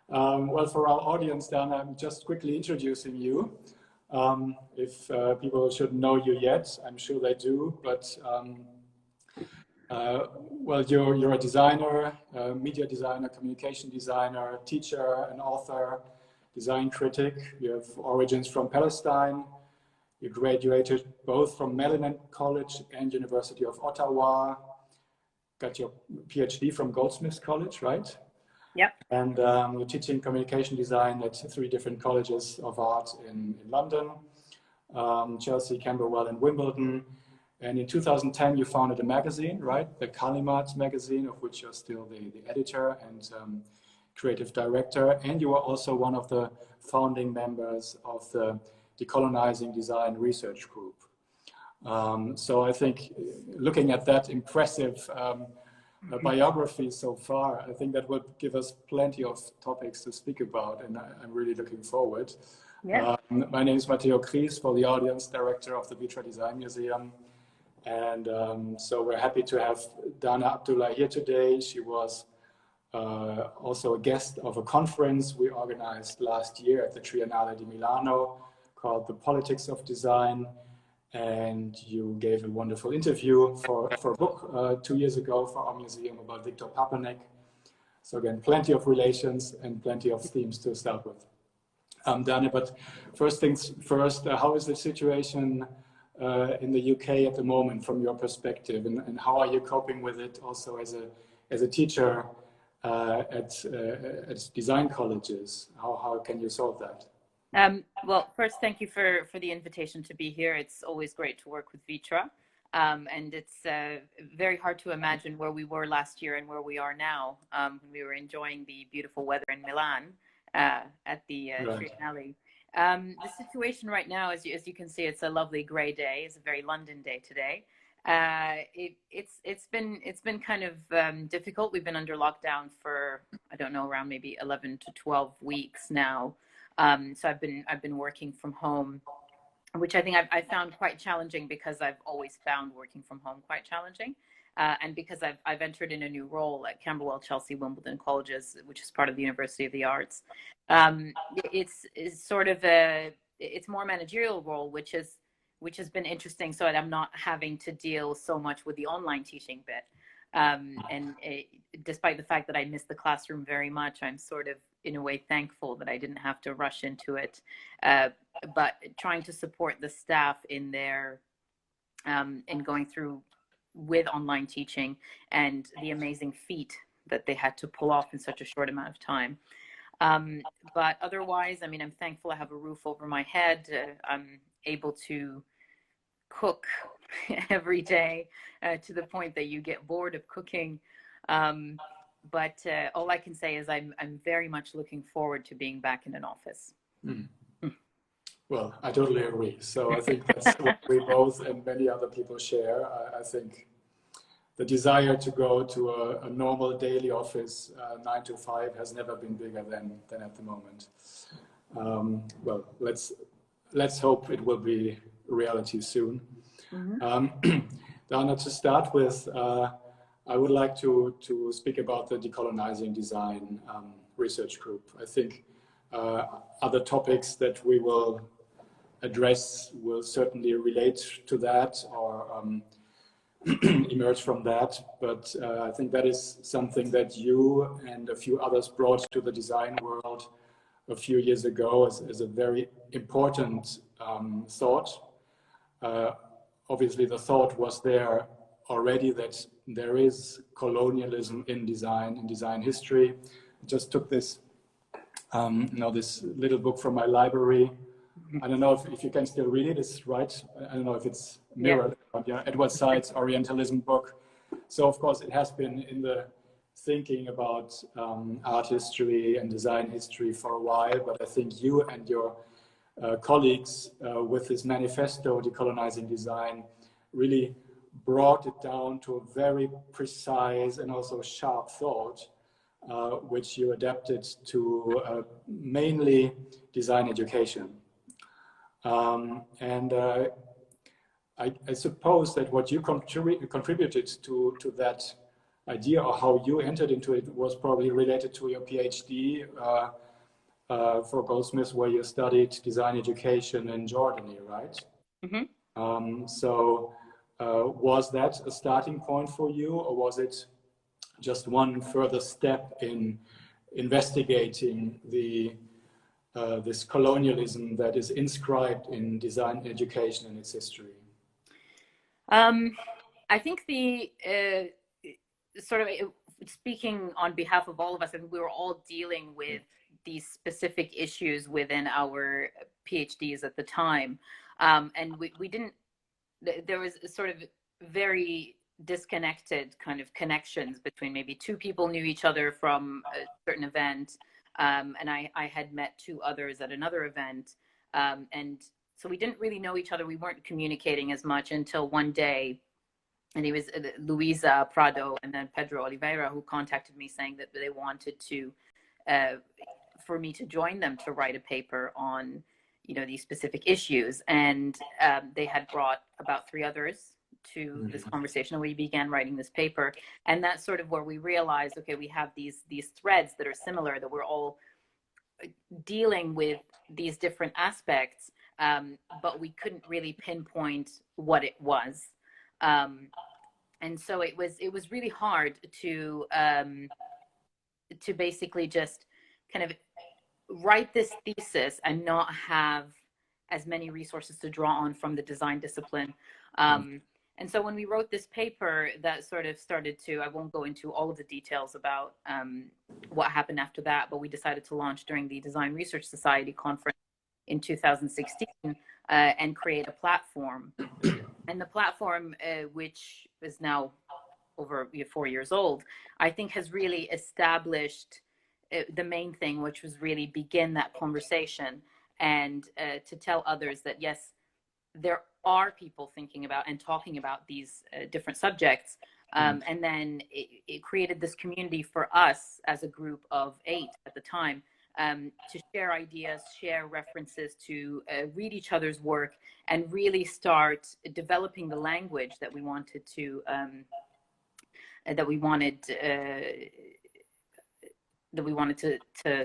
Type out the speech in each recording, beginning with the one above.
Well, for our audience, Dan, I'm just quickly introducing you. If people shouldn't know you yet, I'm sure they do, but well, you're a designer, media designer, communication designer, teacher, an author, design critic. You have origins from Palestine. You graduated both from Maryland College and University of Ottawa. Got your PhD from Goldsmiths College, right? Yep. And you're teaching communication design at 3 different colleges of art in London, Chelsea, Camberwell, and Wimbledon. And in 2010, you founded a magazine, right? The Kalimat magazine, of which you're still the editor and creative director. And you are also one of the founding members of the Decolonizing Design Research Group. So I think looking at that impressive biography so far, I think that would give us plenty of topics to speak about, and I'm really looking forward. Yeah. My name is Matteo Kries, for the audience, director of the Vitra Design Museum. And so we're happy to have Danah Abdulla here today. She was also a guest of a conference we organized last year at the Triennale di Milano called The Politics of Design. And you gave a wonderful interview for a book 2 years ago for our museum about Victor Papanek. So again, plenty of relations and plenty of themes to start with. Danah, but first things first, how is the situation in the UK at the moment from your perspective, and how are you coping with it also as a teacher at design colleges? How can you solve that? Well, first, thank you for the invitation to be here. It's always great to work with Vitra. And it's very hard to imagine where we were last year and where we are now. We were enjoying the beautiful weather in Milan at the Triennale. The situation right now, as you can see, it's a lovely gray day. It's a very London day today. It's been kind of difficult. We've been under lockdown for, I don't know, around maybe 11 to 12 weeks now. So I've been working from home, which I think I found quite challenging, because I've always found working from home quite challenging, and because I've entered in a new role at Camberwell, Chelsea, Wimbledon colleges, which is part of the University of the Arts. It's sort of it's more managerial role, which has been interesting, so that I'm not having to deal so much with the online teaching bit. Despite the fact that I miss the classroom very much, I'm sort of, in a way, thankful that I didn't have to rush into it. But trying to support the staff in their, in going through with online teaching, and the amazing feat that they had to pull off in such a short amount of time. But otherwise, I mean, I'm thankful I have a roof over my head. I'm able to cook every day to the point that you get bored of cooking. But all I can say is I'm very much looking forward to being back in an office. Mm. Well, I totally agree. So I think that's what we both and many other people share. I think the desire to go to a normal daily office 9 to 5 has never been bigger than at the moment. Well, let's hope it will be reality soon. Mm-hmm. Danah, to start with, I would like to speak about the Decolonizing Design Research Group. I think other topics that we will address will certainly relate to that or emerge from that. But I think that is something that you and a few others brought to the design world a few years ago as a very important thought. Obviously, the thought was there already that there is colonialism in design history. I just took this, this little book from my library. I don't know if you can still read it. It's right. I don't know if it's mirrored. Yeah. Edward Said's Orientalism book. So of course it has been in the thinking about art history and design history for a while. But I think you and your colleagues with this manifesto, Decolonizing Design, really brought it down to a very precise and also sharp thought, which you adapted to mainly design education. I suppose that what you contributed to that idea, or how you entered into it, was probably related to your PhD for Goldsmiths, where you studied design education in Jordany, right? So was that a starting point for you, or was it just one further step in investigating this colonialism that is inscribed in design education and its history? I think the sort of speaking on behalf of all of us, I think we were all dealing with these specific issues within our PhDs at the time. And we didn't, there was sort of very disconnected kind of connections between maybe two people knew each other from a certain event. And I had met two others at another event. And so we didn't really know each other. We weren't communicating as much until one day. And it was Luisa Prado and then Pedro Oliveira who contacted me saying that they wanted to, for me to join them to write a paper on, you know, these specific issues. And they had brought about 3 others to this conversation, and we began writing this paper. And that's sort of where we realized, okay, we have these threads that are similar, that we're all dealing with these different aspects, but we couldn't really pinpoint what it was. And so it was really hard to basically just kind of write this thesis and not have as many resources to draw on from the design discipline. And so when we wrote this paper, that sort of started to, I won't go into all of the details about what happened after that, but we decided to launch during the Design Research Society conference in 2016 and create a platform. And the platform, which is now over 4 years old, I think has really established the main thing, which was really begin that conversation and to tell others that, yes, there are people thinking about and talking about these different subjects. And then it created this community for us as a group of 8 at the time, to share ideas, share references, to read each other's work, and really start developing the language that we wanted to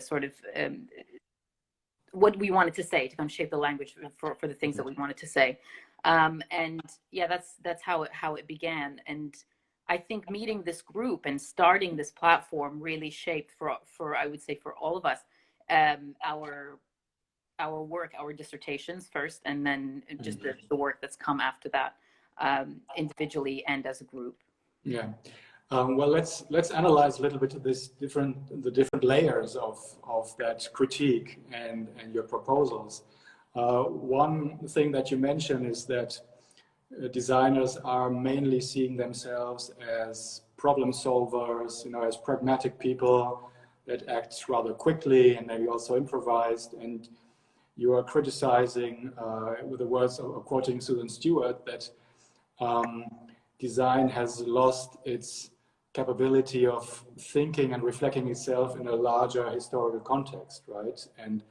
sort of what we wanted to say, to kind of shape the language for the things that we wanted to say. And yeah, that's how it began. And I think meeting this group and starting this platform really shaped for I would say for all of us, our work, our dissertations first, and then just the work that's come after that, individually and as a group. Yeah. Well, let's analyze a little bit the different layers of that critique and your proposals. One thing that you mentioned is that designers are mainly seeing themselves as problem solvers, as pragmatic people that act rather quickly and maybe also improvised. And you are criticizing, with the words of quoting Susan Stewart, that design has lost its capability of thinking and reflecting itself in a larger historical context, right? And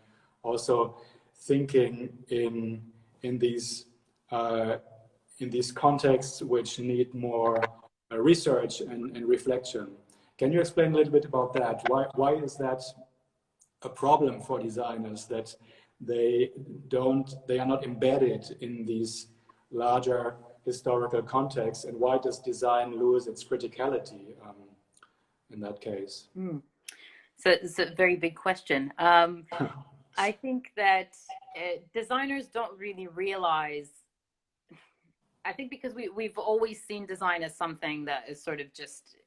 also thinking in these contexts which need more research and reflection. Can you explain a little bit about that? Why is that a problem for designers, that they are not embedded in these larger historical contexts, and why does design lose its criticality in that case? So it's a very big question. I think that designers don't really realize, I think because we've always seen design as something that is sort of just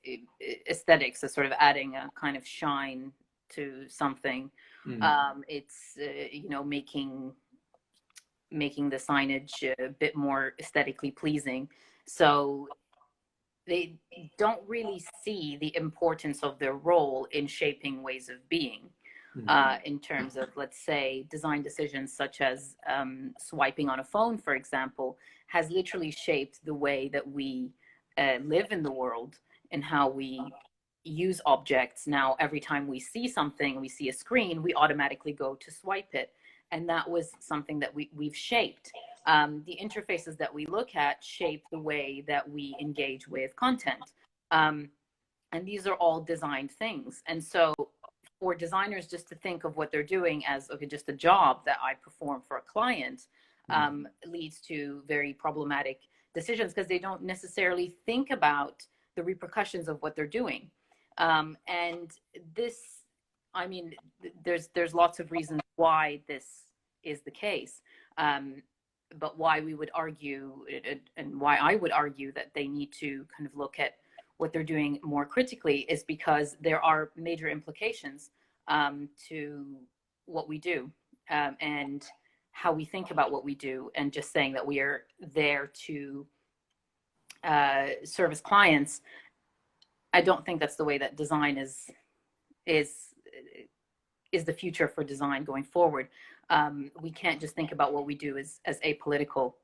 aesthetics, as sort of adding a kind of shine to something. It's, making the signage a bit more aesthetically pleasing. So they don't really see the importance of their role in shaping ways of being, in terms of, let's say, design decisions such as swiping on a phone, for example, has literally shaped the way that we live in the world and how we use objects. Now, every time we see something, we see a screen, we automatically go to swipe it. And that was something that we've shaped. The interfaces that we look at shape the way that we engage with content. And these are all designed things. And so for designers just to think of what they're doing as, okay, just a job that I perform for a client, leads to very problematic decisions, because they don't necessarily think about the repercussions of what they're doing. And this, I mean, there's lots of reasons why this is the case. But why we would argue, and why I would argue that they need to kind of look at what they're doing more critically, is because there are major implications to what we do, and how we think about what we do. And just saying that we are there to service clients, I don't think that's the way that design is the future for design going forward. We can't just think about what we do as apolitical.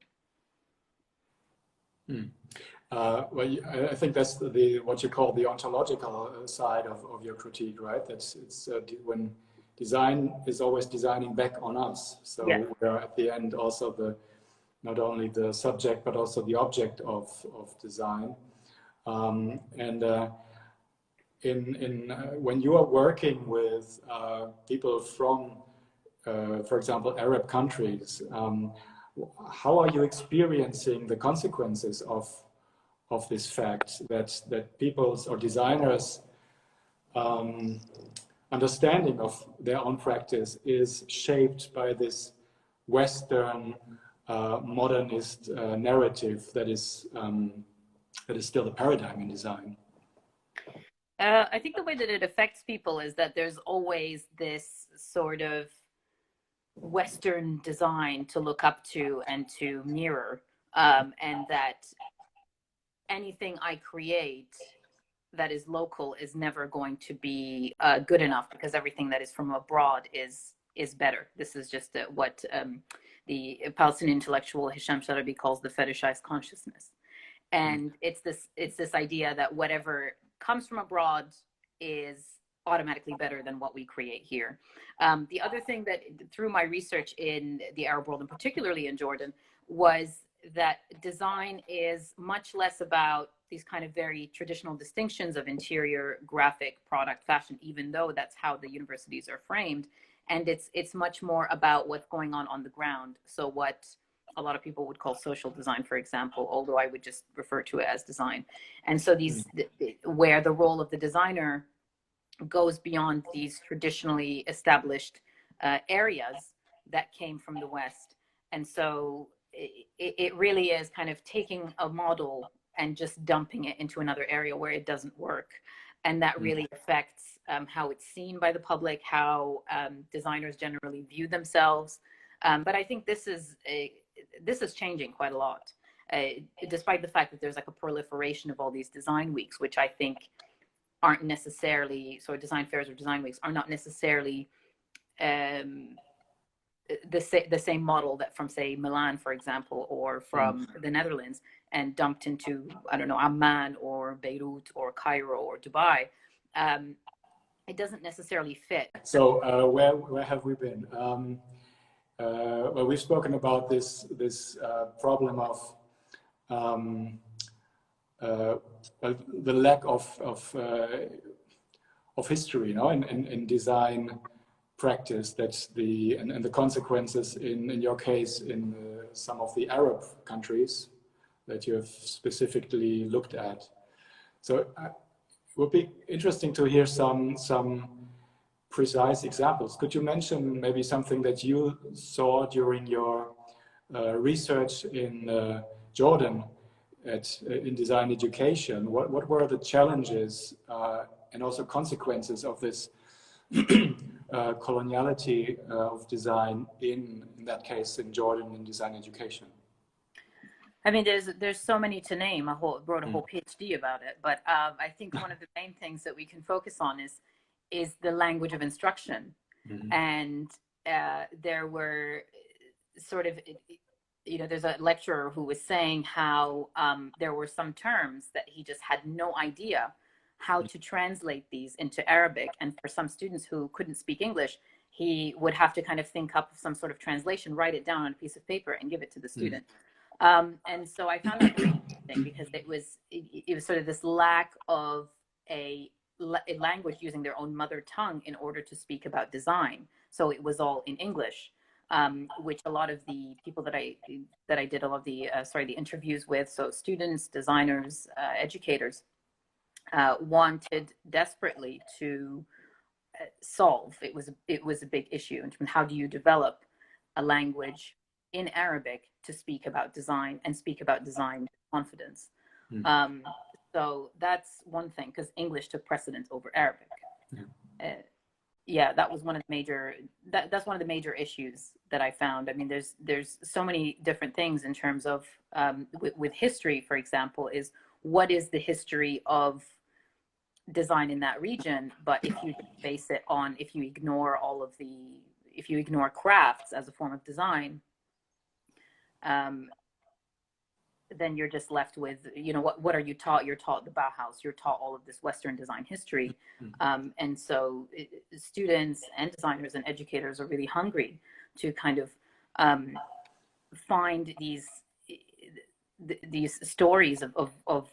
Well, I think that's what you call the ontological side of your critique, right? It's when design is always designing back on us. So yeah, we're at the end also not only the subject but also the object of design. When you are working with people from, for example, Arab countries, how are you experiencing the consequences of this fact that people's or designers' understanding of their own practice is shaped by this Western modernist narrative that is still the paradigm in design? I think the way that it affects people is that there's always this sort of Western design to look up to and to mirror, and that anything I create that is local is never going to be good enough, because everything that is from abroad is better. This is just what the Palestinian intellectual Hisham Sharabi calls the fetishized consciousness. And it's this idea that whatever comes from abroad is automatically better than what we create here. The other thing that, through my research in the Arab world, and particularly in Jordan, was that design is much less about these kind of very traditional distinctions of interior, graphic, product, fashion, even though that's how the universities are framed. And it's much more about what's going on the ground. So what a lot of people would call social design, for example, although I would just refer to it as design. And so where the role of the designer goes beyond these traditionally established areas that came from the West. And so it really is kind of taking a model and just dumping it into another area where it doesn't work. And that really affects how it's seen by the public, how designers generally view themselves. But I think this is changing quite a lot, despite the fact that there's like a proliferation of all these design weeks, which I think aren't necessarily, so design fairs or design weeks are not necessarily the same model that from, say, Milan, for example, or from the Netherlands, and dumped into, I don't know, Amman or Beirut or Cairo or Dubai. It doesn't necessarily fit. So where have we been? Well, we've spoken about this problem of the lack of history, in design practice, and the consequences in your case in some of the Arab countries that you have specifically looked at. So it would be interesting to hear some precise examples. Could you mention maybe something that you saw during your research in Jordan in design education? What were the challenges and also consequences of this coloniality of design in that case in Jordan in design education? I mean, there's so many to name. I wrote a whole PhD about it, but I think one of the main things that we can focus on is the language of instruction. And there were sort of, there's a lecturer who was saying how there were some terms that he just had no idea how to translate these into Arabic. And for some students who couldn't speak English, he would have to kind of think up some sort of translation, write it down on a piece of paper and give it to the student. And so I found that very interesting, because it was sort of this lack of a language using their own mother tongue in order to speak about design. So it was all in English, which a lot of the people that I did a lot of the the interviews with, so students, designers, educators, wanted desperately to solve. It was a big issue. And how do you develop a language in Arabic to speak about design and speak about design with confidence? So that's one thing, because English took precedence over Arabic. Yeah, that was one of the major, that's one of the major issues that I found. I mean, there's so many different things in terms of, with history, for example, is what is the history of design in that region? But if you base it on, if you ignore if you ignore crafts as a form of design, then you're just left with, you know, what are you taught? You're taught the Bauhaus, you're taught all of this Western design history. And so students and designers and educators are really hungry to kind of find these stories of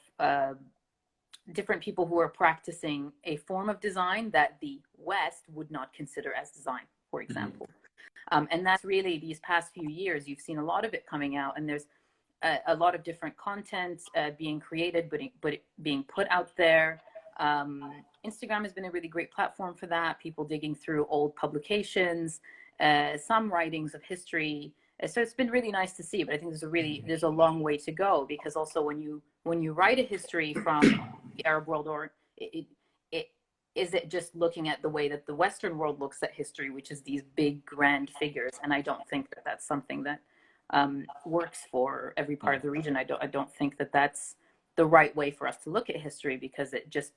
different people who are practicing a form of design that the West would not consider as design, for example. And that's really, these past few years, you've seen a lot of it coming out, and there's a lot of different content being created, but being put out there. Instagram has been a really great platform for that. People digging through old publications, some writings of history. So it's been really nice to see, but I think there's a long way to go, because also when you write a history from the Arab world, or is it just looking at the way that the Western world looks at history, which is these big grand figures? And I don't think that that's something that works for every part of the region. I don't think that that's the right way for us to look at history, because it just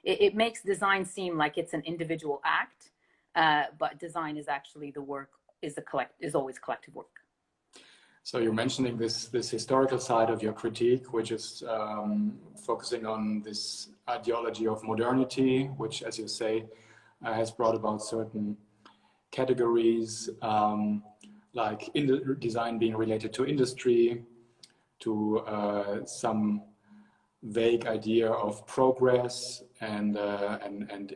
it makes design seem like it's an individual act, but design is actually the work, is always collective work. So you're mentioning this historical side of your critique, which is focusing on this ideology of modernity, which, as you say, has brought about certain categories, like design being related to industry, to some vague idea of progress and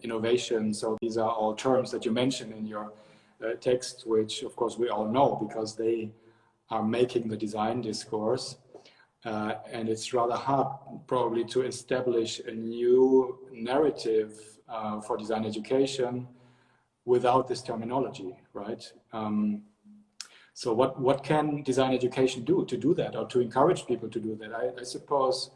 innovation. So these are all terms that you mention in your text, which of course we all know because they are making the design discourse. And it's rather hard probably to establish a new narrative for design education without this terminology, right? So what can design education do to do that, or to encourage people to do that? I suppose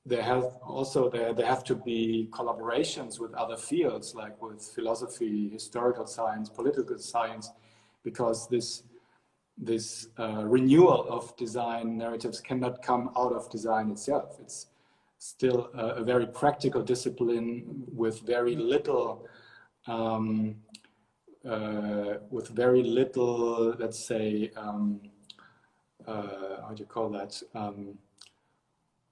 there have to be collaborations with other fields, like with philosophy, historical science, political science, because this renewal of design narratives cannot come out of design itself. It's still a very practical discipline with very little let's say, how do you call that?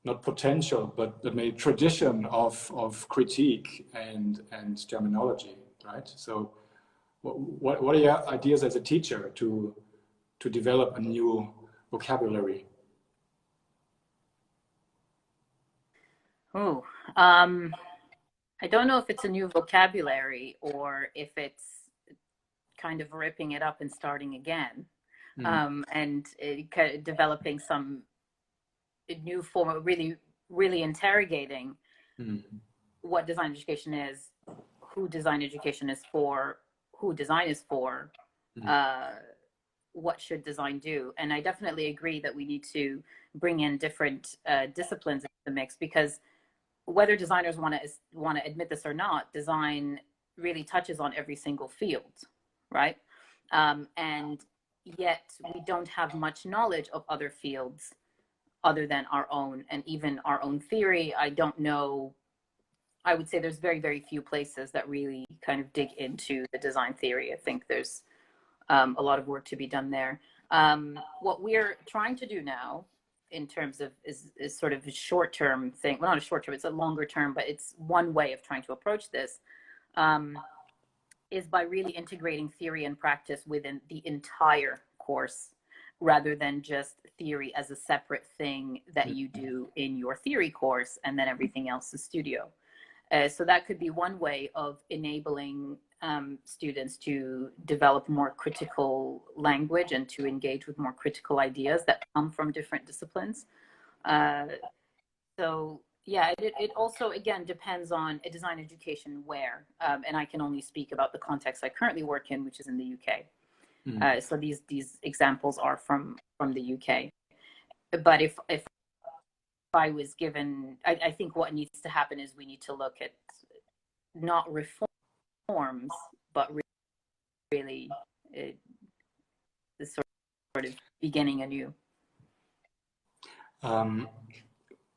Not potential, but maybe tradition of critique and terminology, right? So what are your ideas as a teacher to develop a new vocabulary? Oh, I don't know if it's a new vocabulary or if it's kind of ripping it up and starting again, and developing some new form of really interrogating what design education is, who design education is for, who design is for, what should design do. And I definitely agree that we need to bring in different disciplines into the mix, because whether designers want to admit this or not, design really touches on every single field, right? And yet we don't have much knowledge of other fields other than our own, and even our own theory. I don't know. I would say there's very, very few places that really kind of dig into the design theory. I think there's a lot of work to be done there. What we're trying to do now, in terms of is sort of a short-term thing. Well, not a short-term, it's a longer term, but it's one way of trying to approach this, is by really integrating theory and practice within the entire course, rather than just theory as a separate thing that you do in your theory course and then everything else is studio. So that could be one way of enabling students to develop more critical language and to engage with more critical ideas that come from different disciplines. So yeah, it also, again, depends on a design education where, and I can only speak about the context I currently work in, which is in the UK. So these examples are from the UK. But if I was given, I think what needs to happen is we need to look at not reforms, but really the sort of beginning anew.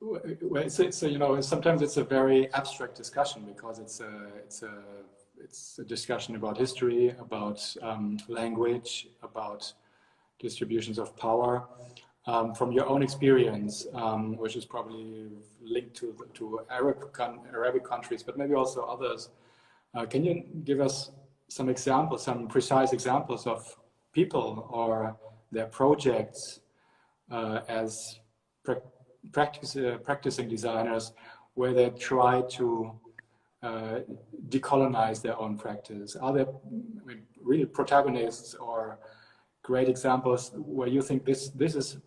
Well, so you know, sometimes it's a very abstract discussion because it's a discussion about history, about language, about distributions of power. From your own experience, which is probably linked to Arabic countries, but maybe also others, can you give us some examples, some precise examples of people or their projects as practicing designers where they try to decolonize their own practice? Are there really protagonists or great examples where you think this is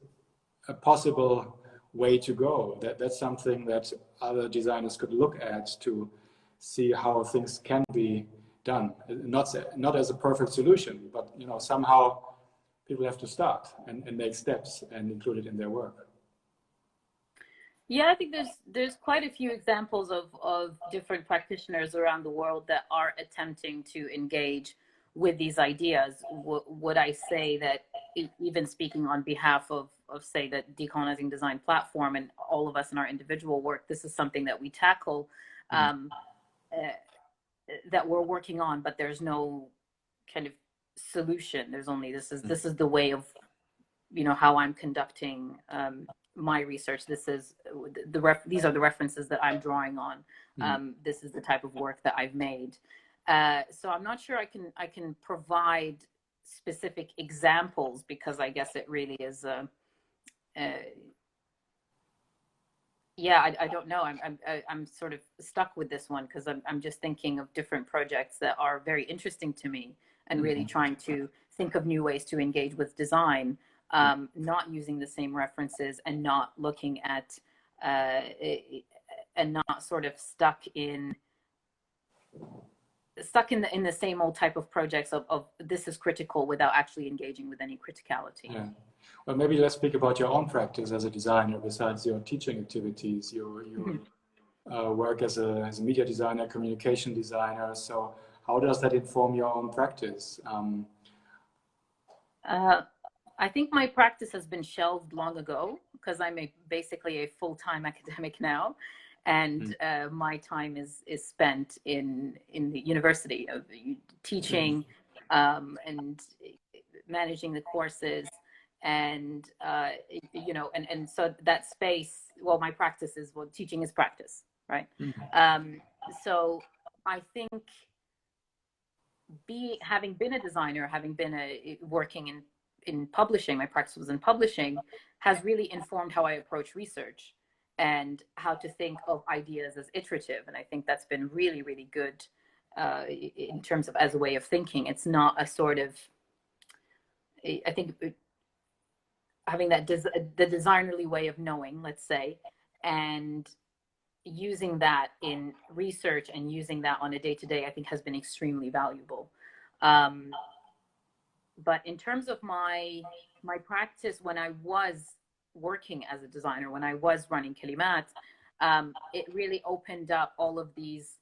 a possible way to go? That's something that other designers could look at to see how things can be done. Not as a perfect solution, but you know, somehow people have to start and make steps and include it in their work. Yeah, I think there's quite a few examples of different practitioners around the world that are attempting to engage with these ideas. Would I say that, even speaking on behalf of say the Decolonizing Design platform and all of us in our individual work, this is something that we tackle, that we're working on, but there's no kind of solution. There's only this is the way of, you know, how I'm conducting my research. This is these are the references that I'm drawing on. This is the type of work that I've made. So I'm not sure I can provide specific examples, because I guess it really is yeah, I don't know. I'm sort of stuck with this one because I'm just thinking of different projects that are very interesting to me and really trying to think of new ways to engage with design, not using the same references and not looking at and not sort of stuck in the same old type of projects of this is critical without actually engaging with any criticality. Yeah. Well, maybe let's speak about your own practice as a designer. Besides your teaching activities, you work as a media designer, communication designer. So how does that inform your own practice? I think my practice has been shelved long ago because I'm basically a full-time academic now, and my time is spent in the university of teaching and managing the courses, and you know, and so that space. Well, my practice is, well, teaching is practice, right? So I think having been a designer, having been working in publishing, my practice was in publishing, has really informed how I approach research and how to think of ideas as iterative. And I think that's been really, really good in terms of as a way of thinking. It's not a sort of, I think having that the designerly way of knowing, let's say, and using that in research and using that on a day-to-day, I think has been extremely valuable. But in terms of my practice, when I was working as a designer, when I was running Kalimat, it really opened up all of these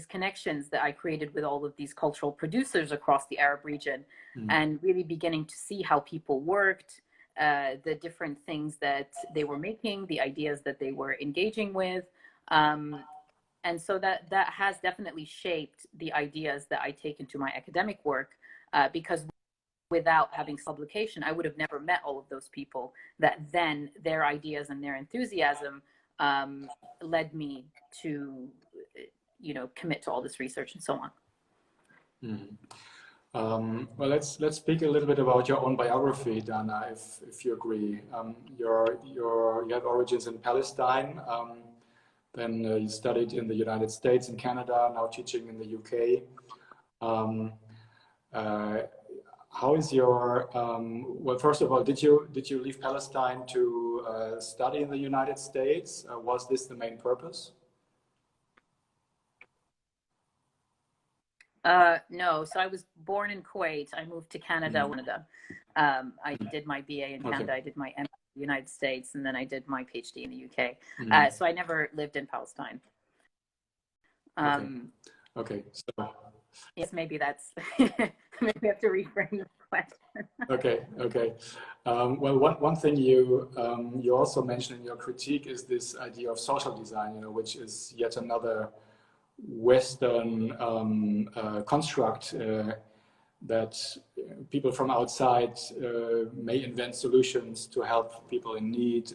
connections that I created with all of these cultural producers across the Arab region, and really beginning to see how people worked, the different things that they were making, the ideas that they were engaging with. And so that has definitely shaped the ideas that I take into my academic work, because without having publication, I would have never met all of those people that then their ideas and their enthusiasm led me to, you know, commit to all this research and so on. Well, let's speak a little bit about your own biography, Danah, if you agree. You have origins in Palestine, Then you studied in the United States and Canada, now teaching in the UK. How is your, well, first of all, did you leave Palestine to study in the United States? Was this the main purpose? No, so I was born in Kuwait. I moved to Canada. I did my BA in Canada. I did my MA in the United States, and then I did my PhD in the UK. So I never lived in Palestine. Okay. So yes, maybe that's maybe I have to reframe the question. Okay. Well, one thing you also mentioned in your critique is this idea of social design, which is yet another Western construct that people from outside may invent solutions to help people in need.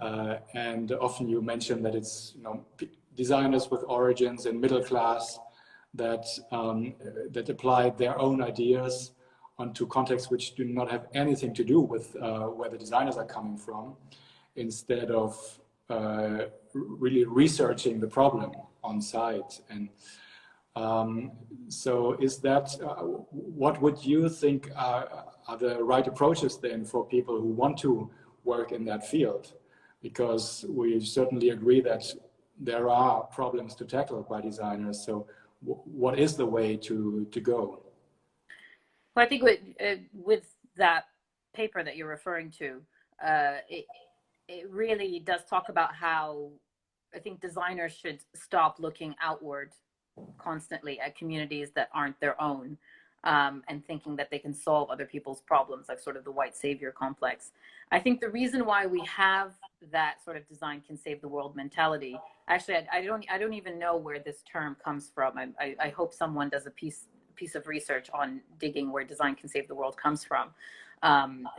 And often you mention that it's designers with origins in middle class that that apply their own ideas onto contexts which do not have anything to do with where the designers are coming from, instead of really researching the problem on site. And so is that, what would you think are the right approaches then for people who want to work in that field? Because we certainly agree that there are problems to tackle by designers. So what is the way to go? Well, I think with that paper that you're referring to, it really does talk about how I think designers should stop looking outward constantly at communities that aren't their own, and thinking that they can solve other people's problems, like sort of the white savior complex. I think the reason why we have that sort of design can save the world mentality, actually, I don't even know where this term comes from. I hope someone does a piece of research on digging where design can save the world comes from,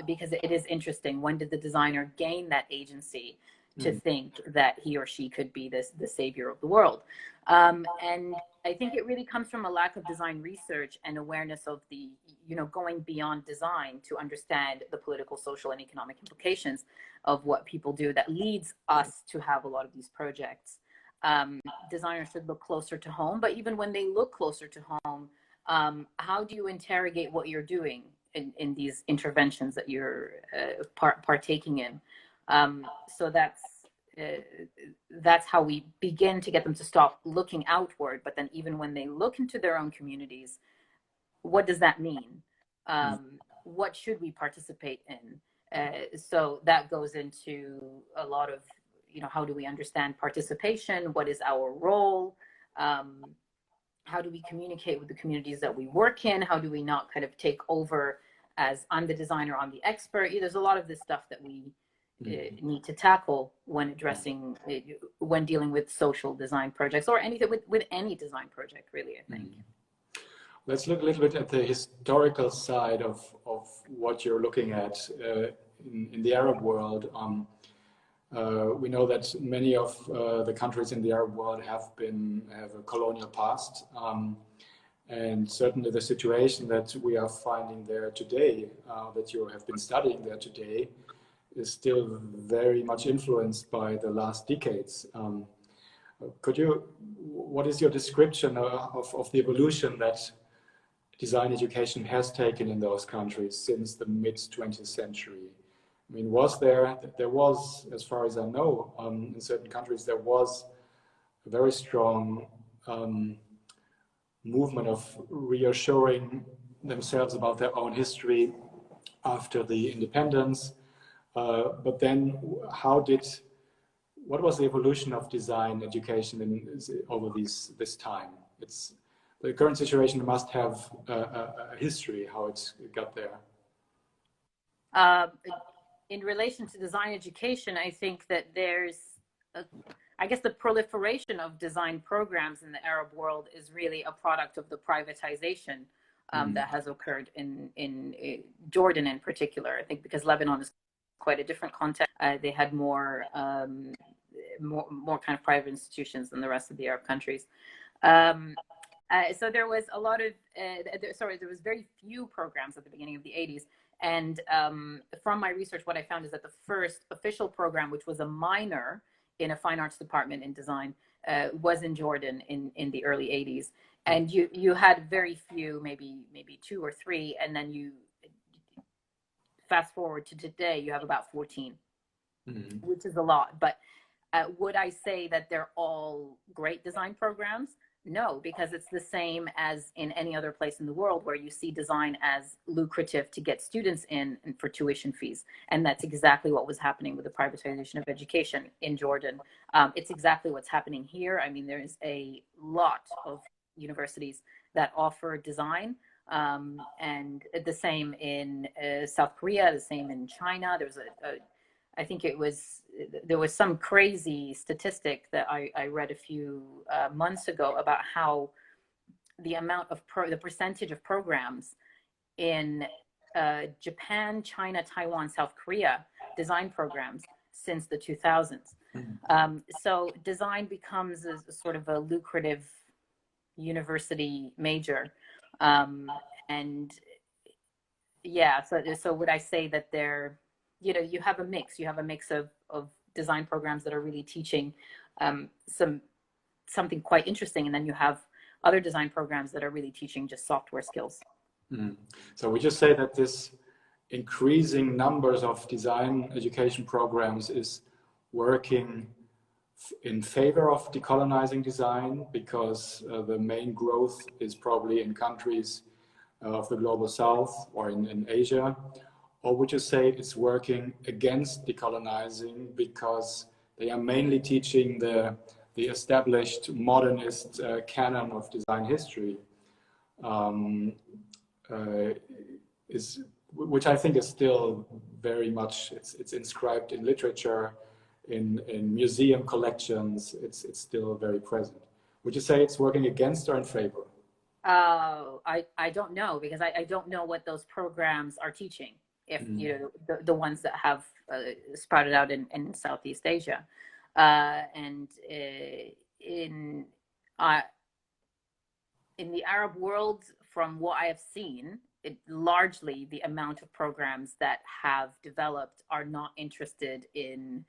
because it is interesting. When did the designer gain that agency to think that he or she could be the savior of the world? And I think it really comes from a lack of design research and awareness of the, going beyond design to understand the political, social, and economic implications of what people do that leads us to have a lot of these projects. Designers should look closer to home, but even when they look closer to home, how do you interrogate what you're doing in these interventions that you're partaking in? So that's how we begin to get them to stop looking outward. But then even when they look into their own communities, what does that mean? What should we participate in? So that goes into a lot of, how do we understand participation? What is our role? How do we communicate with the communities that we work in? How do we not kind of take over as I'm the designer, I'm the expert? There's a lot of this stuff that we need to tackle when addressing, when dealing with social design projects, or anything with any design project, really, I think. Let's look a little bit at the historical side of what you're looking at in the Arab world. We know that many of the countries in the Arab world have a colonial past, and certainly the situation that we are finding there today, that you have been studying there today, is still very much influenced by the last decades. What is your description of the evolution that design education has taken in those countries since the mid-20th century? I mean, there was, as far as I know, in certain countries, there was a very strong movement of reassuring themselves about their own history after the independence. But then what was the evolution of design education over this time? The current situation must have a history, how it got there. In relation to design education, I think that there's, I guess the proliferation of design programs in the Arab world is really a product of the privatization that has occurred in Jordan in particular. I think because Lebanon is quite a different context. They had more kind of private institutions than the rest of the Arab countries. So there was a lot of, there was very few programs at the beginning of the 80s. And from my research, what I found is that the first official program, which was a minor in a fine arts department in design was in Jordan in the early 80s. And you had very few, maybe 2 or 3, and then you fast forward to today, you have about 14, which is a lot. But would I say that they're all great design programs? No, because it's the same as in any other place in the world where you see design as lucrative to get students in and for tuition fees. And that's exactly what was happening with the privatization of education in Jordan. It's exactly what's happening here. I mean, there is a lot of universities that offer design, and the same in South Korea, the same in China. There's I think there was some crazy statistic that I read a few months ago about how the amount of the percentage of programs in Japan, China, Taiwan, South Korea, design programs since the 2000s. So design becomes a sort of a lucrative university major. And yeah, so would I say that they're, you have a mix of design programs that are really teaching something quite interesting, and then you have other design programs that are really teaching just software skills. So we just say that this increasing numbers of design education programs is working in favor of decolonizing design, because the main growth is probably in countries of the global south or in Asia? Or would you say it's working against decolonizing because they are mainly teaching the established modernist canon of design history, which I think is still very much, it's inscribed in literature, in museum collections, it's still very present. Would you say it's working against or in favor? I don't know, because I don't know what those programs are teaching. If the ones that have sprouted out in Southeast Asia, and in the Arab world, from what I have seen, largely the amount of programs that have developed are not interested in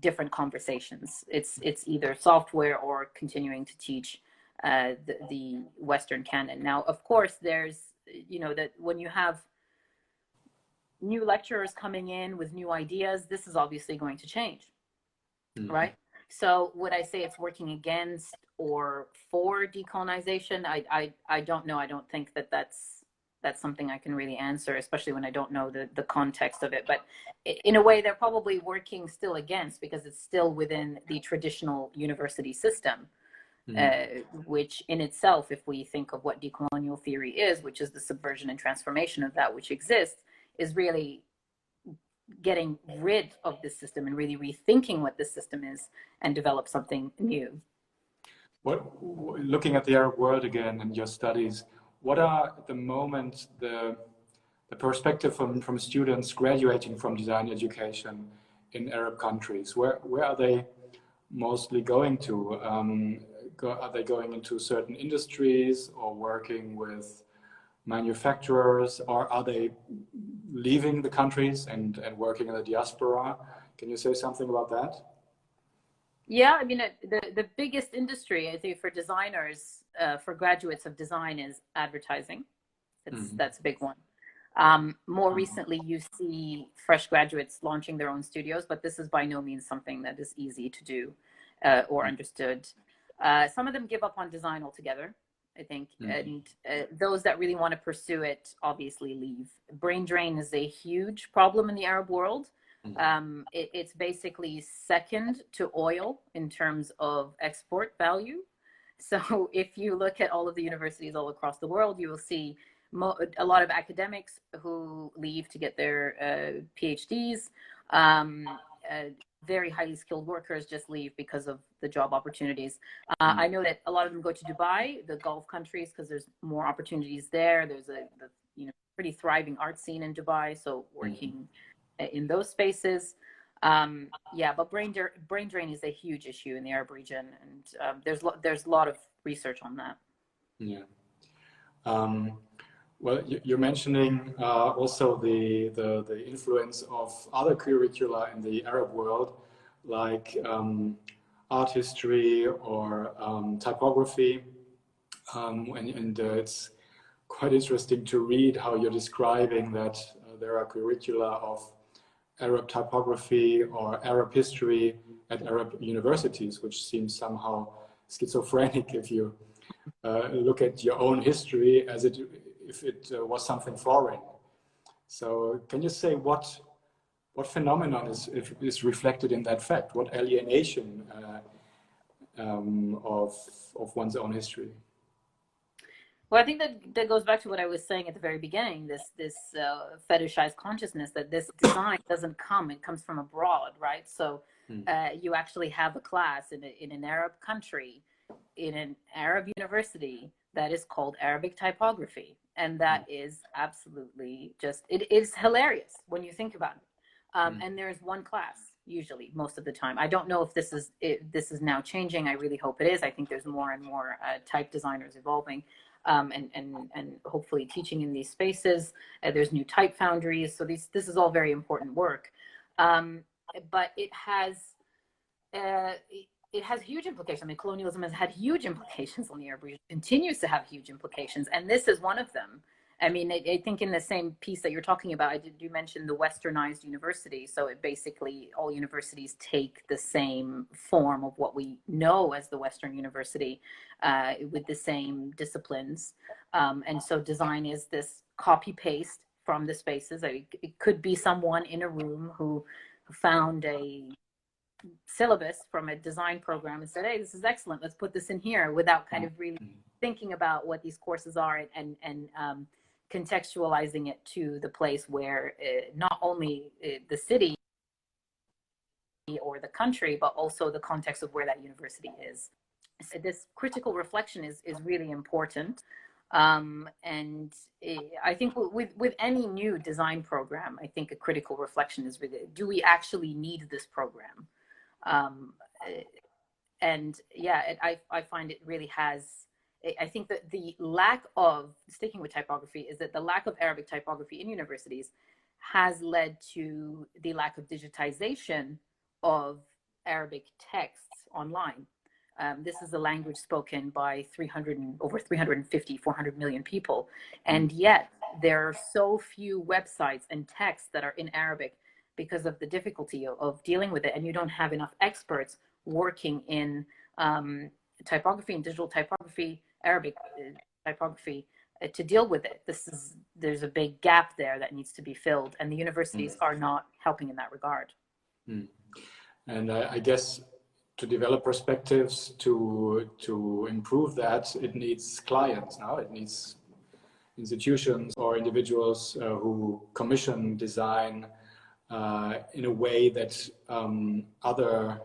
different conversations. It's either software or continuing to teach the Western canon. Now, of course, there's, that when you have new lecturers coming in with new ideas, this is obviously going to change, right? So would I say it's working against or for decolonization? I don't know. I don't think that's something I can really answer, especially when I don't know the context of it. But in a way, they're probably working still against, because it's still within the traditional university system, which in itself, if we think of what decolonial theory is, which is the subversion and transformation of that which exists, is really getting rid of this system and really rethinking what this system is and develop something new. Looking at the Arab world again and your studies, what are at the moment the perspective from students graduating from design education in Arab countries? Where are they mostly going to? Are they going into certain industries or working with manufacturers, or are they leaving the countries and working in the diaspora? Can you say something about that? Yeah, I mean, the biggest industry, I think, for designers, for graduates of design, is advertising. That's a big one. More recently, you see fresh graduates launching their own studios, but this is by no means something that is easy to do or understood. Some of them give up on design altogether, I think, and those that really want to pursue it obviously leave. Brain drain is a huge problem in the Arab world. It's basically second to oil in terms of export value. So if you look at all of the universities all across the world, you will see a lot of academics who leave to get their PhDs. Very highly skilled workers just leave because of the job opportunities. I know that a lot of them go to Dubai, the Gulf countries, because there's more opportunities there. There's a pretty thriving art scene in Dubai, so working in those spaces. Yeah, but brain drain is a huge issue in the Arab region, and there's a lot of research on that. Yeah. Well, you're mentioning also the influence of other curricula in the Arab world. like art history or typography. And it's quite interesting to read how you're describing that there are curricula of Arab typography or Arab history at Arab universities, which seems somehow schizophrenic if you look at your own history as if it was something foreign. So can you say what phenomenon is reflected in that fact? What alienation of one's own history? Well, I think that goes back to what I was saying at the very beginning. This fetishized consciousness that this design doesn't come; it comes from abroad, right? So you actually have a class in an Arab country, in an Arab university that is called Arabic typography, and that is absolutely just it is hilarious when you think about it. And there's one class usually most of the time. I don't know if this is now changing. I really hope it is. I think there's more and more type designers evolving. And hopefully teaching in these spaces. There's new type foundries. So this is all very important work. But it has huge implications. I mean, colonialism has had huge implications on the Arab region, continues to have huge implications. And this is one of them. I mean, I think in the same piece that you're talking about, you mentioned the westernized university. So it basically, all universities take the same form of what we know as the Western university with the same disciplines. And so design is this copy paste from the spaces. It could be someone in a room who found a syllabus from a design program and said, hey, this is excellent, let's put this in here, without kind of really thinking about what these courses are and contextualizing it to the place where not only the city or the country, but also the context of where that university is. So this critical reflection is really important. And I think with any new design program, I think a critical reflection is really, do we actually need this program? And yeah, I find it really has, I think that the lack of, sticking with typography, is that the lack of Arabic typography in universities has led to the lack of digitization of Arabic texts online. This is a language spoken by over 350, 400 million people. And yet there are so few websites and texts that are in Arabic because of the difficulty of dealing with it. And you don't have enough experts working in typography and digital typography, Arabic typography, to deal with it. There's a big gap there that needs to be filled, and the universities are not helping in that regard. And I guess to develop perspectives to improve that, it needs clients now. It needs institutions or individuals who commission design in a way that other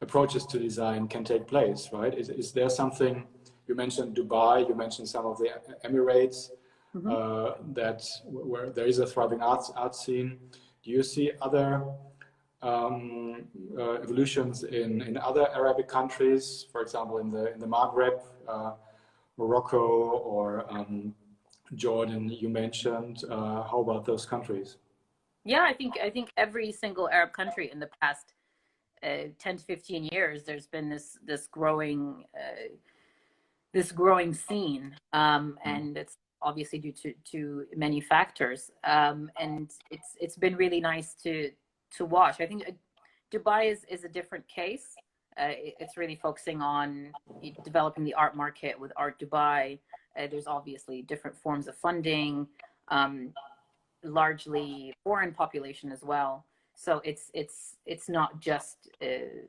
approaches to design can take place, right? Is there something, you mentioned Dubai, you mentioned some of the Emirates, that where there is a thriving art scene. Do you see other evolutions in other Arabic countries, for example, in the Maghreb, Morocco, or Jordan you mentioned? How about those countries? Yeah, I think every single Arab country in the past 10 to 15 years, there's been this growing scene, and it's obviously due to many factors, and it's been really nice to watch. I think Dubai is a different case. It's really focusing on developing the art market with Art Dubai. There's obviously different forms of funding, largely foreign population as well. So it's not just the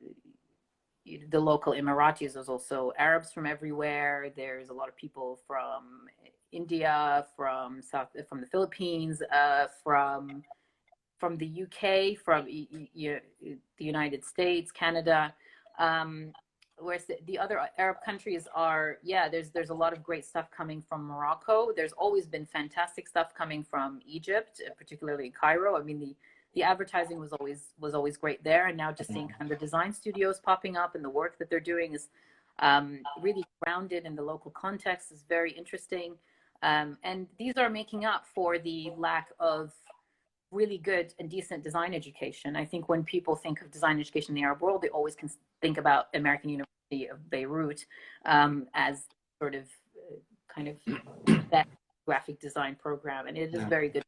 local Emiratis. There's also Arabs from everywhere. There's a lot of people from India, from the Philippines, from the UK, from the United States, Canada. Whereas the other Arab countries are, yeah, there's a lot of great stuff coming from Morocco. There's always been fantastic stuff coming from Egypt, particularly Cairo. I mean, the advertising was always great there, and now just seeing kind of the design studios popping up and the work that they're doing is really grounded in the local context, is very interesting. And these are making up for the lack of really good and decent design education. I think when people think of design education in the Arab world, they always can think about American University of Beirut as sort of kind of that graphic design program, and it is very good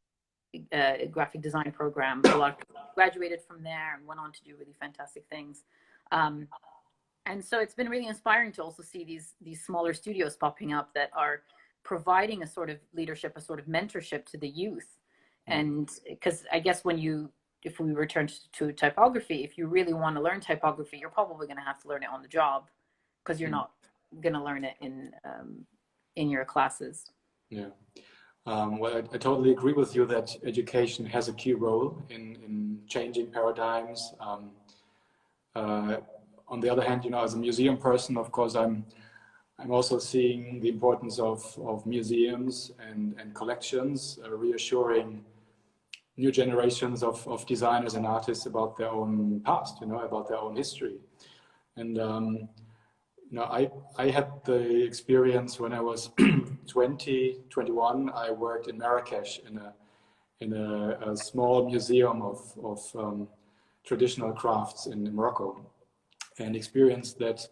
graphic design program. A lot of people graduated from there and went on to do really fantastic things. And so it's been really inspiring to also see these smaller studios popping up that are providing a sort of leadership, a sort of mentorship to the youth. And because I guess if we return to typography, if you really want to learn typography, you're probably going to have to learn it on the job, because you're not going to learn it in your classes. Yeah. Well, I totally agree with you that education has a key role in changing paradigms. On the other hand, as a museum person, of course, I'm also seeing the importance of museums and collections, reassuring new generations of designers and artists about their own past, about their own history. And I had the experience when I was 21. I worked in Marrakesh in a small museum of traditional crafts in Morocco, and experienced that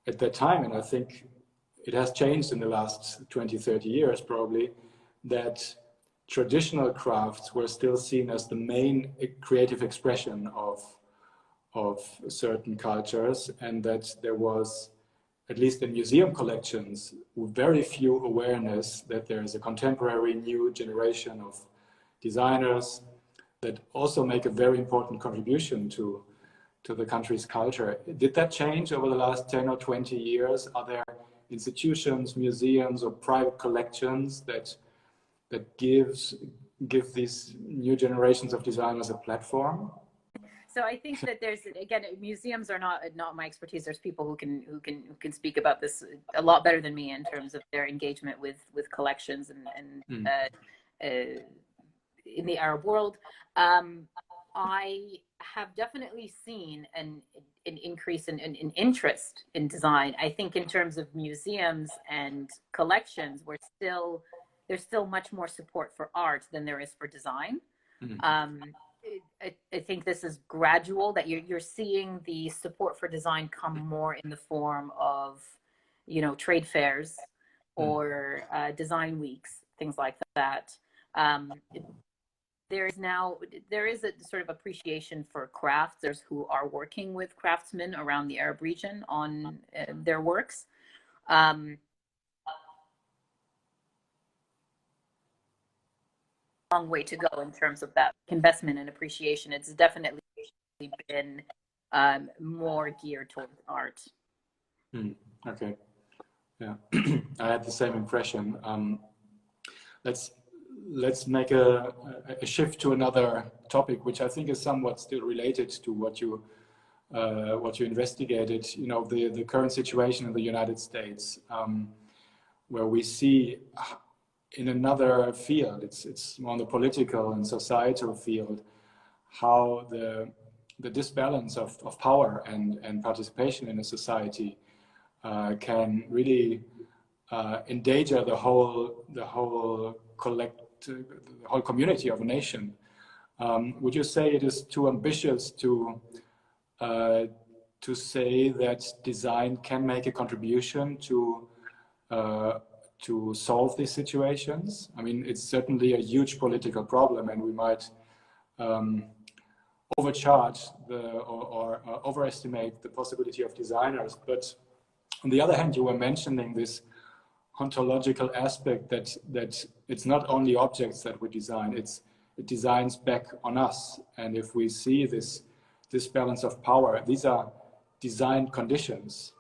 at that time, and I think it has changed in the last 20, 30 years probably, that traditional crafts were still seen as the main creative expression of certain cultures, and that there was, at least in museum collections, very few awareness that there is a contemporary new generation of designers that also make a very important contribution to the country's culture. Did that change over the last 10 or 20 years? Are there institutions, museums, or private collections that give these new generations of designers a platform? So I think that there's, again, museums are not my expertise. There's people who can speak about this a lot better than me in terms of their engagement with collections and in the Arab world. I have definitely seen an increase in interest in design. I think in terms of museums and collections, there's still much more support for art than there is for design. I think this is gradual, that you're seeing the support for design come more in the form of, trade fairs or design weeks, things like that. There is a sort of appreciation for crafts. There's who are working with craftsmen around the Arab region on their works. Long way to go in terms of that investment and appreciation. It's definitely been more geared towards art. Okay. Yeah, I had the same impression. Let's make a shift to another topic, which I think is somewhat still related to what you investigated. The current situation in the United States, where we see in another field, it's more on the political and societal field, how the disbalance of power and participation in a society can really endanger the whole community of a nation. Would you say it is too ambitious to say that design can make a contribution to solve these situations? I mean, it's certainly a huge political problem, and we might overcharge or overestimate the possibility of designers. But on the other hand, you were mentioning this ontological aspect that it's not only objects that we design, it designs back on us. And if we see this balance of power, these are design conditions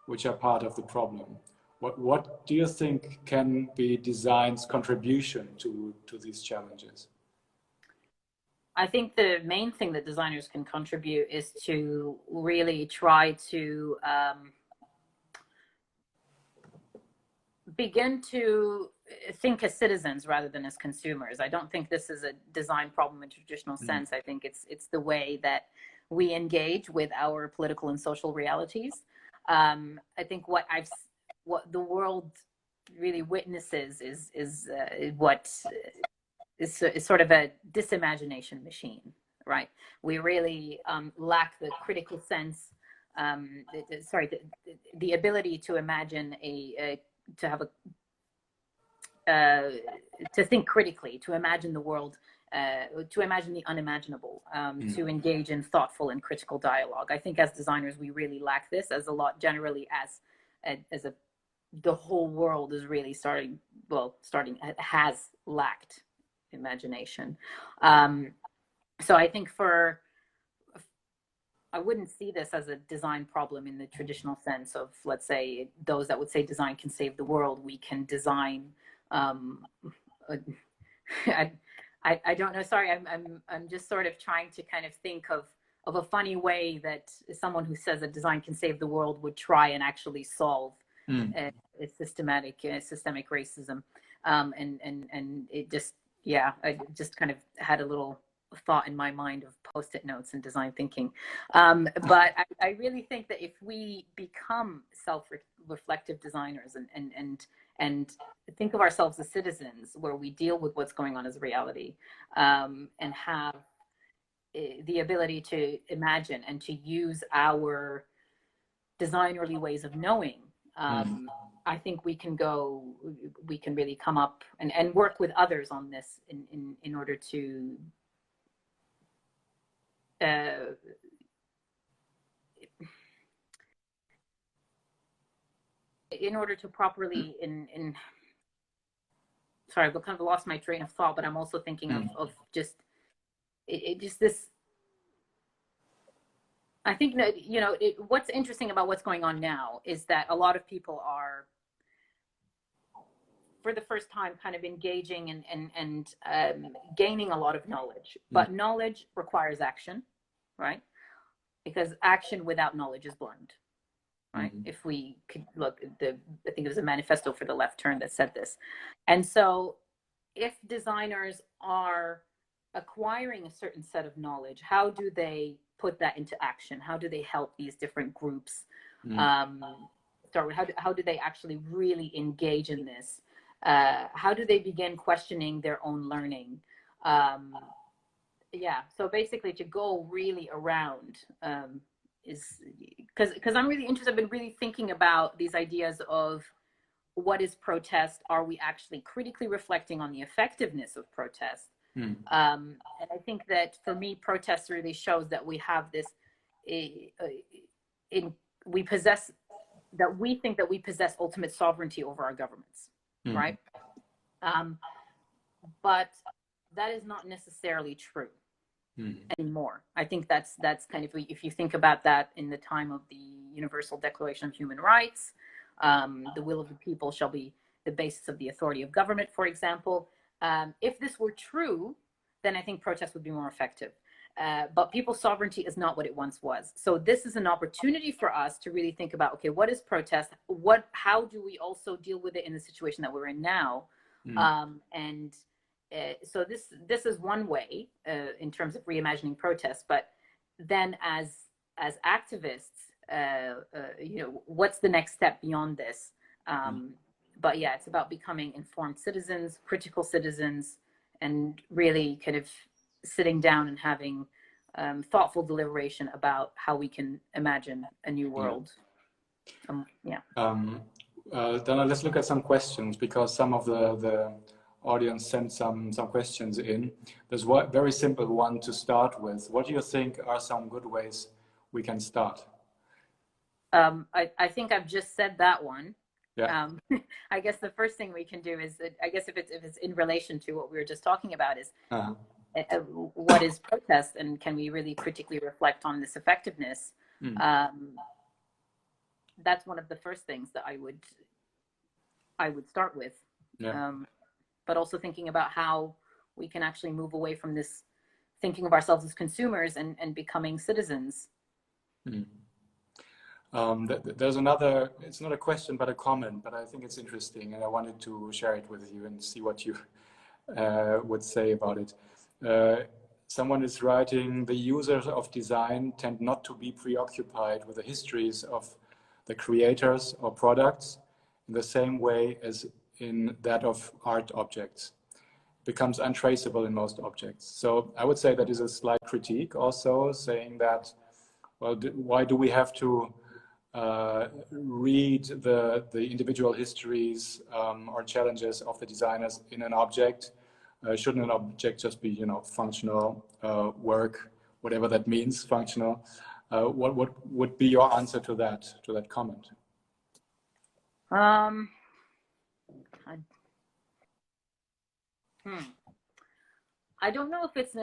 which are part of the problem. What do you think can be design's contribution to these challenges? I think the main thing that designers can contribute is to really try to begin to think as citizens rather than as consumers. I don't think this is a design problem in traditional sense. I think it's the way that we engage with our political and social realities. I think what the world really witnesses is what is sort of a disimagination machine, right? We really lack the critical sense, the ability to imagine to have to think critically, to imagine the world, to imagine the unimaginable, to engage in thoughtful and critical dialogue. I think as designers, we really lack this generally the whole world is really has lacked imagination. So I think I wouldn't see this as a design problem in the traditional sense of, let's say, those that would say design can save the world. We can design. I don't know. Sorry, I'm just sort of trying to kind of think of a funny way that someone who says that design can save the world would try and actually solve a systemic racism. And it just, yeah, I just kind of had a little thought in my mind of post-it notes and design thinking. But I really think that if we become self-reflective designers and think of ourselves as citizens, where we deal with what's going on as reality, and have the ability to imagine and to use our designerly ways of knowing, I think we can really come up and work with others on this in order to properly sorry, I've kind of lost my train of thought, but I'm also thinking of just this. I think that, what's interesting about what's going on now is that a lot of people are, for the first time, kind of engaging and gaining a lot of knowledge. But knowledge requires action, right? Because action without knowledge is blind, right? If we could look at I think it was a manifesto for the left turn that said this. And so if designers are acquiring a certain set of knowledge, how do they put that into action? How do they help these different groups? How do they actually really engage in this? How do they begin questioning their own learning? So basically to go really around is because I'm really interested. I've been really thinking about these ideas of what is protest? Are we actually critically reflecting on the effectiveness of protest? And I think that for me, protest really shows that we have this, we think that we possess ultimate sovereignty over our governments, right? But that is not necessarily true anymore. I think that's kind of, if you think about that in the time of the Universal Declaration of Human Rights, the will of the people shall be the basis of the authority of government, for example. If this were true, then I think protest would be more effective. But people's sovereignty is not what it once was. So this is an opportunity for us to really think about, okay, what is protest? How do we also deal with it in the situation that we're in now? So this is one way in terms of reimagining protest. But then as activists, what's the next step beyond this? But yeah, it's about becoming informed citizens, critical citizens, and really kind of sitting down and having thoughtful deliberation about how we can imagine a new world. Danah, let's look at some questions, because some of the audience sent some questions in. There's one very simple one to start with. What do you think are some good ways we can start? I think I've just said that one. Yeah. I guess the first thing we can do is, I guess if it's in relation to what we were just talking about, is what is protest, and can we really critically reflect on this effectiveness? That's one of the first things that I would start with. Yeah. But also thinking about how we can actually move away from this thinking of ourselves as consumers and becoming citizens. There's another, it's not a question, but a comment, but I think it's interesting, and I wanted to share it with you and see what you would say about it. Someone is writing, the users of design tend not to be preoccupied with the histories of the creators or products in the same way as in that of art objects. becomes untraceable in most objects. So I would say that is a slight critique also, saying that, well, why do we have to read the individual histories or challenges of the designers in an object? Shouldn't an object just be, functional work, whatever that means, functional? What would be your answer to that comment? I don't know if it's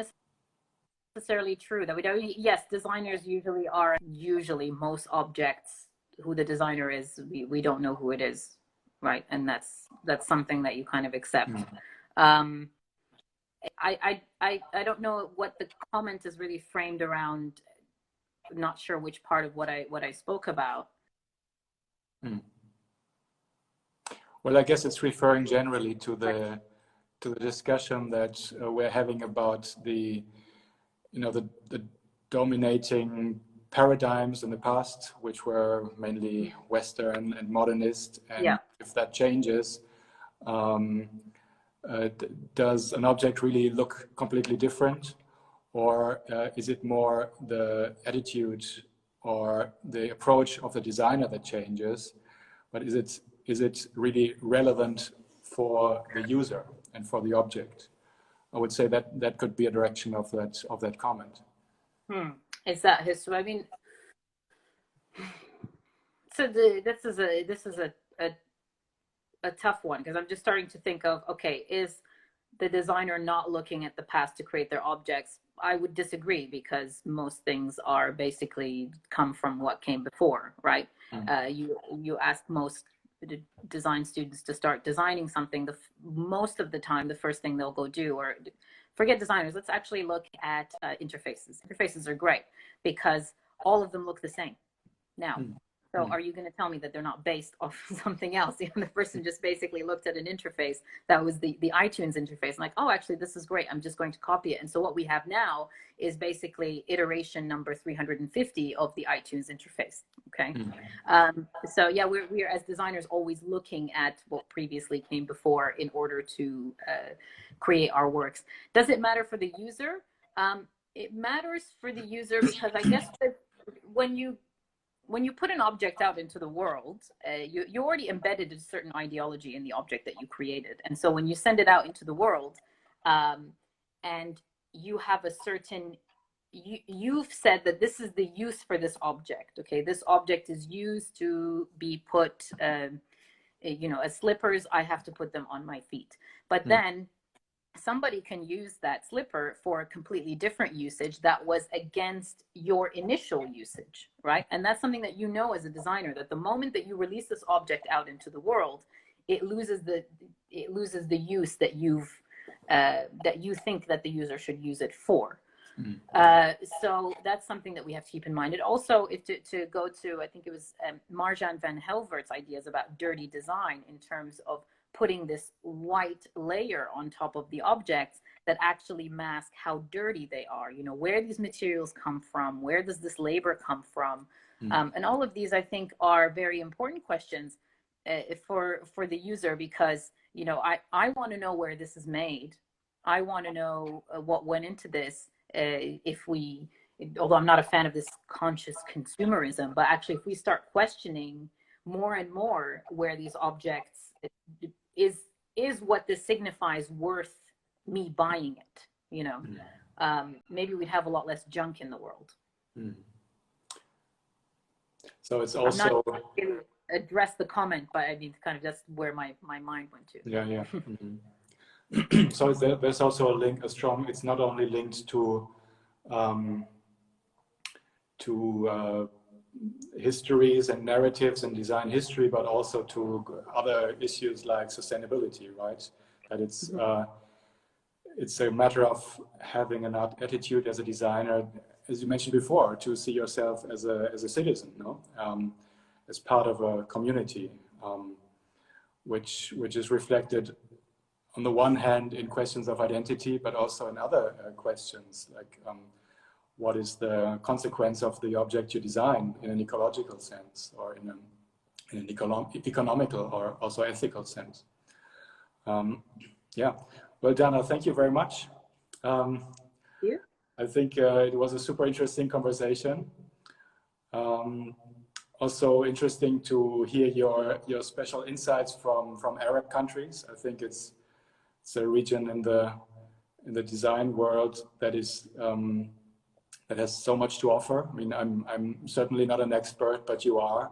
necessarily true that we don't. Yes, designers usually most objects who the designer is, we don't know who it is, right? And that's something that you kind of accept. I don't know what the comment is really framed around. I'm not sure which part of what I spoke about. Well, I guess it's referring generally to the discussion that we're having about the dominating paradigms in the past, which were mainly Western and modernist, and if that changes, does an object really look completely different, or is it more the attitude or the approach of the designer that changes? But is it really relevant for the user and for the object? I would say that could be a direction of that comment. Is that history? I mean, so this is a tough one, because I'm just starting to think of, okay, is the designer not looking at the past to create their objects? I would disagree, because most things are basically come from what came before, right? You ask most design students to start designing something, most of the time the first thing they'll go do, or forget designers, let's actually look at interfaces. Interfaces are great because all of them look the same now. So are you going to tell me that they're not based off something else? The person just basically looked at an interface that was the iTunes interface, like, oh, actually, this is great, I'm just going to copy it. And so what we have now is basically iteration number 350 of the iTunes interface. Okay. So yeah, we're as designers always looking at what previously came before in order to create our works. Does it matter for the user? It matters for the user because I guess that when you put an object out into the world, you already embedded a certain ideology in the object that you created. And so when you send it out into the world, and you have a certain, you've said that this is the use for this object. Okay, this object is used to be put, as slippers, I have to put them on my feet. But then somebody can use that slipper for a completely different usage that was against your initial usage, right? And that's something that you know as a designer, that the moment that you release this object out into the world, it loses the use that you think that the user should use it for. So that's something that we have to keep in mind. It also, if to go to, I think it was Marjan van Helvert's ideas about dirty design, in terms of putting this white layer on top of the objects that actually mask how dirty they are. Where these materials come from, where does this labor come from? And all of these, I think, are very important questions for the user, because, I want to know where this is made. I want to know what went into this. Although I'm not a fan of this conscious consumerism, but actually if we start questioning more and more where these objects is what this signifies worth me buying it, maybe we'd have a lot less junk in the world. So it's also, I'm not really address the comment, but I mean, kind of that's where my mind went to. Yeah. So there's also a link, it's not only linked to histories and narratives and design history, but also to other issues like sustainability, right? That it's a matter of having an attitude as a designer, as you mentioned before, to see yourself as a citizen, as part of a community, which is reflected on the one hand in questions of identity, but also in other questions like what is the consequence of the object you design in an ecological sense, or in an economical or also ethical sense. Yeah. Well, Danah, thank you very much. You? I think it was a super interesting conversation. Also interesting to hear your special insights from Arab countries. I think it's a region in the design world that is that has so much to offer. I mean, I'm certainly not an expert, but you are,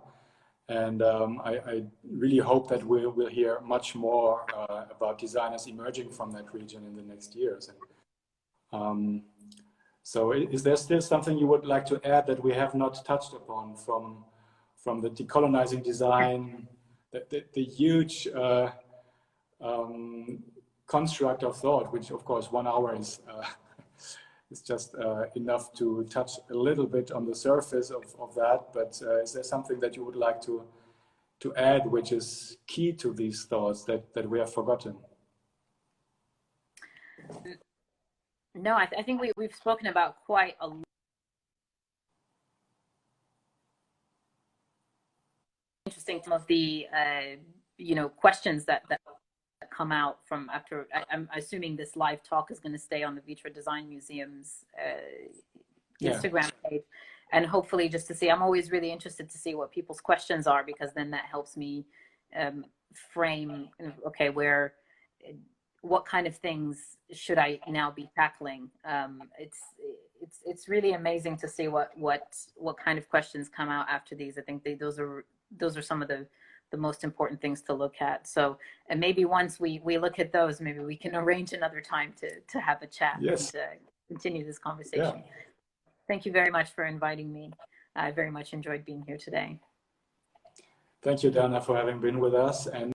and I really hope that we'll hear much more about designers emerging from that region in the next years. So is there still something you would like to add that we have not touched upon from the decolonizing design, the huge construct of thought, which of course 1 hour is just enough to touch a little bit on the surface of that, but is there something that you would like to add which is key to these thoughts that we have forgotten? No, I think we've spoken about quite a lot. Interesting, some of the questions that come out from after. I'm assuming this live talk is going to stay on the Vitra Design Museum's Instagram page, and hopefully just to see. I'm always really interested to see what people's questions are, because then that helps me frame. Okay, what kind of things should I now be tackling? It's really amazing to see what kind of questions come out after these. I think those are some of the most important things to look at. So, and maybe once we look at those, maybe we can arrange another time to have a chat. Yes. And continue this conversation. Yeah. Thank you very much for inviting me. I very much enjoyed being here today. Thank you, Danah, for having been with us. And